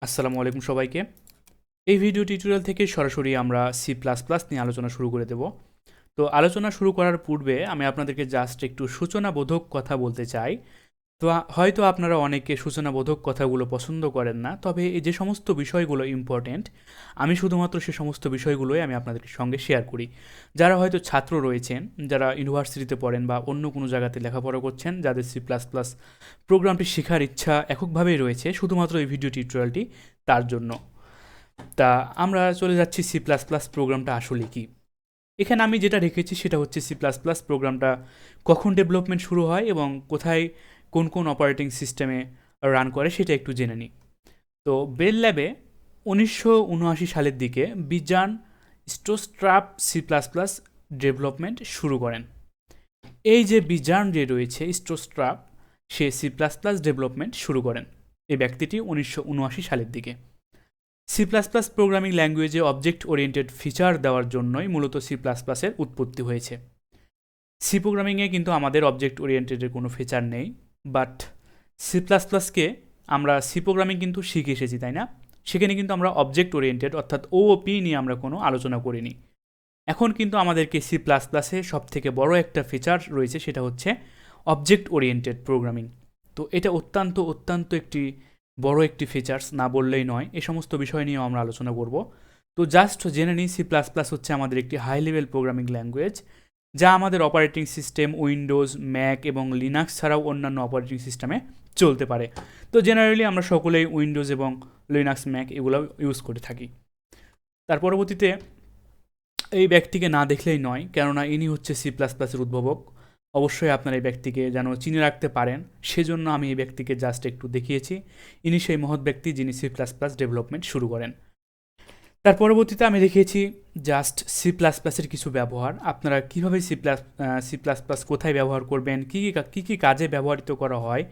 আসসালামু আলাইকুম সবাইকে। এই ভিডিও টিউটোরিয়াল থেকে সরাসরি আমরা সি প্লাস প্লাস নিয়ে আলোচনা শুরু করে দেব। তো আলোচনা শুরু করার পূর্বে আমি আপনাদেরকে জাস্ট একটু সূচনাবোধক কথা বলতে চাই। তো হয়তো আপনারা অনেকে সূচনাবোধক কথাগুলো পছন্দ করেন না, তবে এই যে সমস্ত বিষয়গুলো ইম্পর্টেন্ট, আমি শুধুমাত্র সে সমস্ত বিষয়গুলোই আমি আপনাদের সঙ্গে শেয়ার করি। যারা হয়তো ছাত্র রয়েছেন, যারা ইউনিভার্সিটিতে পড়েন বা অন্য কোনো জায়গাতে লেখাপড়া করছেন, যাদের সি প্লাস প্লাস প্রোগ্রামটি শেখার ইচ্ছা এককভাবেই রয়েছে, শুধুমাত্র এই ভিডিও টিউটোরিয়ালটি তার জন্য। তা আমরা চলে যাচ্ছি সি প্লাস প্লাস প্রোগ্রামটা আসলে কি। এখানে আমি যেটা রেখেছি সেটা হচ্ছে সি প্লাস প্লাস প্রোগ্রামটা কখন ডেভেলপমেন্ট শুরু হয় এবং কোথায় কোন কোন অপারেটিং সিস্টেমে রান করে সেটা একটু জেনে নিই। তো বেল ল্যাবে 1979 সালের দিকে Bjarne Stroustrup C plus plus development শুরু করেন। এই যে বিজান যে রয়েছে স্টোস্ট্রাপ, সে সি প্লাস প্লাস ডেভেলপমেন্ট শুরু করেন এই ব্যক্তিটি 1979 সালের দিকে। সি প্লাস প্লাস প্রোগ্রামিং ল্যাঙ্গুয়েজে অবজেক্ট ওরিয়েন্টেড ফিচার দেওয়ার জন্যই মূলত সি প্লাস প্লাসের উৎপত্তি হয়েছে। সি প্রোগ্রামিংয়ে কিন্তু আমাদের অবজেক্ট ওরিয়েন্টেডের কোনো ফিচার নেই, বাট সি প্লাস প্লাসকে আমরা সি প্রোগ্রামিং কিন্তু শিখে এসেছি, তাই না? সেখানে কিন্তু আমরা অবজেক্ট ওরিয়েন্টেড অর্থাৎ ওওপি নিয়ে আমরা কোনো আলোচনা করিনি। এখন কিন্তু আমাদেরকে সি প্লাস প্লাসে সবথেকে বড় একটা ফিচার রয়েছে, সেটা হচ্ছে অবজেক্ট ওরিয়েন্টেড প্রোগ্রামিং। তো এটা অত্যন্ত অত্যন্ত একটি বড় একটি ফিচার্স, না বললেই নয়। এ সমস্ত বিষয় নিয়েও আমরা আলোচনা করব। তো জাস্ট জেনে নিই, সি প্লাস প্লাস হচ্ছে আমাদের একটি হাই লেভেল প্রোগ্রামিং ল্যাঙ্গুয়েজ, যা আমাদের অপারেটিং সিস্টেম উইন্ডোজ, ম্যাক এবং লিনাক্স ছাড়াও অন্যান্য অপারেটিং সিস্টেমে চলতে পারে। তো জেনারেলি আমরা সকলেই উইন্ডোজ এবং লিনাক্স, ম্যাক এগুলো ইউজ করে থাকি। তার পরবর্তীতে এই ব্যক্তিকে না দেখলেই নয়, কেননা ইনি হচ্ছে সি প্লাস প্লাসের উদ্ভাবক। অবশ্যই আপনার এই ব্যক্তিকে যেন চিনে রাখতে পারেন, সেজন্য আমি এই ব্যক্তিকে জাস্ট একটু দেখিয়েছি। ইনি সেই মহৎ ব্যক্তি যিনি সি প্লাস প্লাস ডেভেলপমেন্ট শুরু করেন। তার পরবর্তীতে আমি দেখিয়েছি জাস্ট সি প্লাস প্লাসের কিছু ব্যবহার, আপনারা কীভাবে সি প্লাস প্লাস কোথায় ব্যবহার করবেন, কী কী কাজে ব্যবহৃত করা হয়,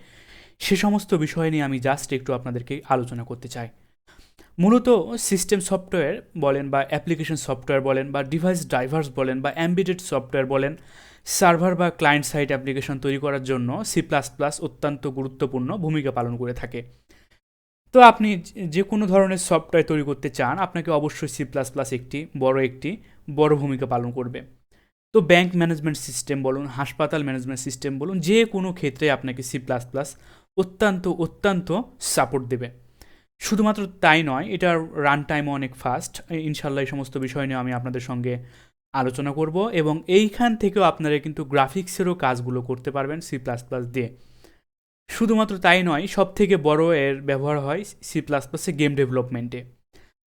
সে সমস্ত বিষয় নিয়ে আমি জাস্ট একটু আপনাদেরকে আলোচনা করতে চাই। মূলত সিস্টেম সফটওয়্যার বলেন বা অ্যাপ্লিকেশন সফটওয়্যার বলেন বা ডিভাইস ড্রাইভার্স বলেন বা এমবেডেড সফটওয়্যার বলেন, সার্ভার বা ক্লায়েন্ট সাইড অ্যাপ্লিকেশন তৈরি করার জন্য সি প্লাস প্লাস অত্যন্ত গুরুত্বপূর্ণ ভূমিকা পালন করে থাকে। তো আপনি যে কোনো ধরনের সফটওয়্যার তৈরি করতে চান, আপনাকে অবশ্যই সি প্লাস প্লাস একটি বড় ভূমিকা পালন করবে। তো ব্যাংক ম্যানেজমেন্ট সিস্টেম বলুন, হাসপাতাল ম্যানেজমেন্ট সিস্টেম বলুন, যে কোনো ক্ষেত্রে আপনাকে সি প্লাস প্লাস অত্যন্ত অত্যন্ত সাপোর্ট দেবে। শুধুমাত্র তাই নয়, এটার রান টাইমও অনেক ফাস্ট। ইনশাল্লাহ এই সমস্ত বিষয় নিয়ে আমি আপনাদের সঙ্গে আলোচনা করব এবং এইখান থেকেও আপনারা কিন্তু গ্রাফিক্সেরও কাজগুলো করতে পারবেন সি প্লাস প্লাস দিয়ে। শুধুমাত্র তাই নয়, সব থেকে বড় এর ব্যবহার হয় সি প্লাস প্লাসে গেম ডেভেলপমেন্টে।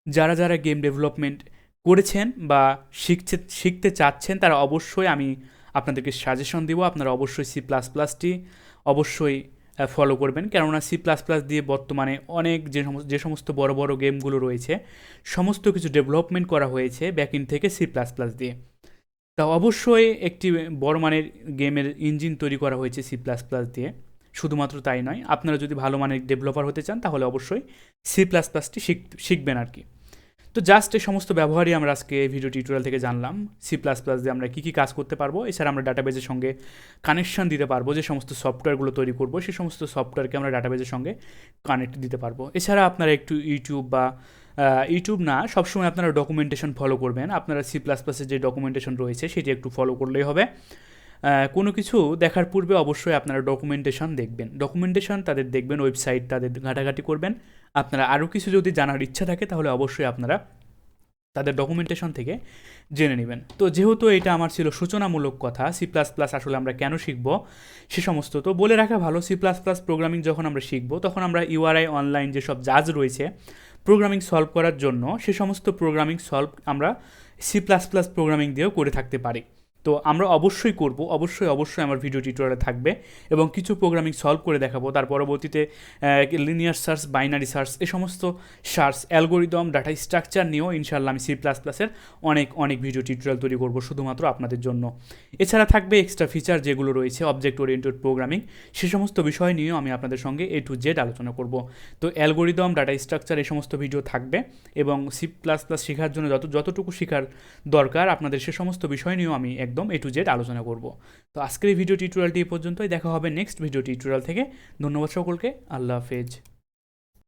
যারা যারা গেম ডেভেলপমেন্ট করেছেন বা শিখতে চাচ্ছেন, তারা অবশ্যই আমি আপনাদেরকে সাজেশন দিব, আপনারা অবশ্যই সি প্লাস প্লাসটি অবশ্যই ফলো করবেন, কেননা সি প্লাস প্লাস দিয়ে বর্তমানে অনেক যে সমস্ত বড় বড় গেমগুলো রয়েছে, সমস্ত কিছু ডেভেলপমেন্ট করা হয়েছে ব্যাকএন্ড থেকে সি প্লাস প্লাস দিয়ে। তা অবশ্যই একটি বড় মানের গেমের ইঞ্জিন তৈরি করা হয়েছে সি প্লাস প্লাস দিয়ে। শুধুমাত্র তাই নয়, আপনারা যদি ভালো মানের ডেভেলপার হতে চান, তাহলে অবশ্যই সি প্লাস প্লাসটি শিখবেন আর কি। তো জাস্ট এই সমস্ত ব্যবহারই আমরা আজকে ভিডিও টিউটোরিয়াল থেকে জানলাম। সি প্লাস প্লাস দিয়ে আমরা কী কী কাজ করতে পারবো, এছাড়া আমরা ডাটাবেজের সঙ্গে কানেকশন দিতে পারবো। যে সমস্ত সফটওয়্যারগুলো তৈরি করবো, সেই সমস্ত সফটওয়্যারকে আমরা ডাটাবেজের সঙ্গে কানেক্ট দিতে পারবো। এছাড়া আপনারা একটু ইউটিউব না, সবসময় আপনারা ডকুমেন্টেশন ফলো করবেন। আপনারা সি প্লাস প্লাসের যে ডকুমেন্টেশন রয়েছে সেটি একটু ফলো করলেই হবে। কোনো কিছু দেখার পূর্বে অবশ্যই আপনারা ডকুমেন্টেশন দেখবেন, তাদের দেখবেন, ওয়েবসাইট তাদের ঘাটাঘাটি করবেন। আপনারা আরও কিছু যদি জানার ইচ্ছা থাকে, তাহলে অবশ্যই আপনারা তাদের ডকুমেন্টেশন থেকে জেনে নেবেন। তো যেহেতু এটা আমার ছিল সূচনামূলক কথা, সি প্লাস প্লাস আসলে আমরা কেন শিখব সে সমস্ত তো বলে রাখা ভালো। সি প্লাস প্লাস প্রোগ্রামিং যখন আমরা শিখব, তখন আমরা ইউআরআই অনলাইন যেসব জাজ রয়েছে প্রোগ্রামিং সলভ করার জন্য, সে সমস্ত প্রোগ্রামিং সলভ আমরা সি প্লাস প্লাস প্রোগ্রামিং দিয়েও করে থাকতে পারি। তো আমরা অবশ্যই করব, অবশ্যই আমার ভিডিও টিউটোরিয়ালে থাকবে এবং কিছু প্রোগ্রামিং সলভ করে দেখাবো। তার পরবর্তীতে লিনিয়ার সার্চ, বাইনারি সার্চ, এই সমস্ত সার্চ, অ্যালগোরিদম, ডাটা স্ট্রাকচার নিয়েও ইনশাআল্লাহ আমি সি প্লাস প্লাসের অনেক ভিডিও টিউটোরিয়াল তৈরি করব শুধুমাত্র আপনাদের জন্য। এছাড়া থাকবে এক্সট্রা ফিচার যেগুলো রয়েছে অবজেক্ট ওরিয়েন্টেড প্রোগ্রামিং, সে সমস্ত বিষয় নিয়েও আমি আপনাদের সঙ্গে A to Z আলোচনা করব। তো অ্যালগোরিদম, ডাটা স্ট্রাকচার, এই সমস্ত ভিডিও থাকবে এবং সি প্লাস প্লাস শেখার জন্য যতটুকু শেখার দরকার আপনাদের, সে সমস্ত বিষয় নিয়েও আমি একদম A to Z আলোচনা করব। তো আজকের এই ভিডিও টিউটোরিয়ালটি এই পর্যন্তই, দেখা হবে নেক্সট ভিডিও টিউটোরিয়াল থেকে। ধন্যবাদ সকলকে, আল্লাহ হাফেজ।